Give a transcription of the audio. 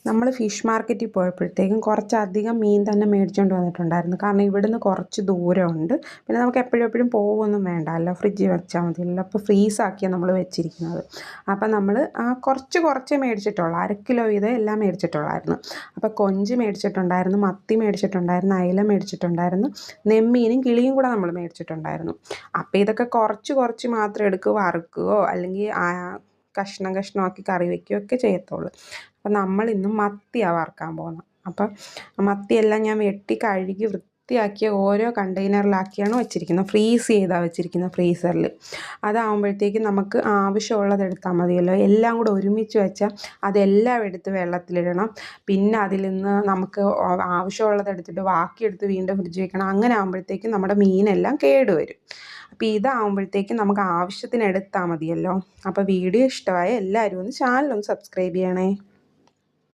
നമ്മൾ ഫിഷ് മാർക്കറ്റിൽ പോയപ്പോഴത്തേക്കും കുറച്ചധികം മീൻ തന്നെ മേടിച്ചുകൊണ്ട് വന്നിട്ടുണ്ടായിരുന്നു. കാരണം ഇവിടുന്ന് കുറച്ച് ദൂരമുണ്ട്. പിന്നെ നമുക്ക് എപ്പോഴും പോവുകയൊന്നും വേണ്ടല്ലോ, ഫ്രിഡ്ജിൽ വെച്ചാൽ മതിയല്ലോ. അപ്പോൾ ഫ്രീസാക്കിയാണ് നമ്മൾ വെച്ചിരിക്കുന്നത്. അപ്പം നമ്മൾ കുറച്ചേ മേടിച്ചിട്ടുള്ളൂ, 1/2 കിലോ വീതം എല്ലാം മേടിച്ചിട്ടുള്ളായിരുന്നു. അപ്പോൾ കൊഞ്ച് മേടിച്ചിട്ടുണ്ടായിരുന്നു, മത്തി മേടിച്ചിട്ടുണ്ടായിരുന്നു, അയില മേടിച്ചിട്ടുണ്ടായിരുന്നു, നെമ്മീനും കിളിയും കൂടെ നമ്മൾ മേടിച്ചിട്ടുണ്ടായിരുന്നു. അപ്പോൾ ഇതൊക്കെ കുറച്ച് മാത്രം എടുക്കുക, വറുക്കുകയോ അല്ലെങ്കിൽ കഷ്ണമാക്കി കറി വയ്ക്കുകയോ ഒക്കെ ചെയ്യത്തുള്ളൂ. അപ്പം നമ്മളിന്ന് മത്തിയാണ് വറുക്കാൻ പോകുന്നത്. അപ്പം മത്തിയെല്ലാം ഞാൻ വെട്ടി കഴുകി വൃത്തിയാക്കിയ ഓരോ കണ്ടെയ്നറിലാക്കിയാണ് വെച്ചിരിക്കുന്നത്. ഫ്രീസ് ചെയ്താണ് വെച്ചിരിക്കുന്നത്, ഫ്രീസറിൽ. അതാകുമ്പോഴത്തേക്കും നമുക്ക് ആവശ്യമുള്ളത് എടുത്താൽ മതിയല്ലോ. എല്ലാം കൂടെ ഒരുമിച്ച് വെച്ചാൽ അതെല്ലാം എടുത്ത് വെള്ളത്തിലിടണം. പിന്നെ അതിൽ നിന്ന് നമുക്ക് ആവശ്യമുള്ളത് എടുത്തിട്ട് ബാക്കിയെടുത്ത് വീണ്ടും ഫ്രിഡ്ജിൽ വെക്കണം. അങ്ങനെ ആകുമ്പോഴത്തേക്കും നമ്മുടെ മീനെല്ലാം കേടുവരും. അപ്പോൾ ഇതാകുമ്പോഴത്തേക്കും നമുക്ക് ആവശ്യത്തിന് എടുത്താൽ മതിയല്ലോ. അപ്പോൾ വീഡിയോ ഇഷ്ടമായ എല്ലാവരും ഒന്ന് ചാനലൊന്ന് സബ്സ്ക്രൈബ് ചെയ്യണേ.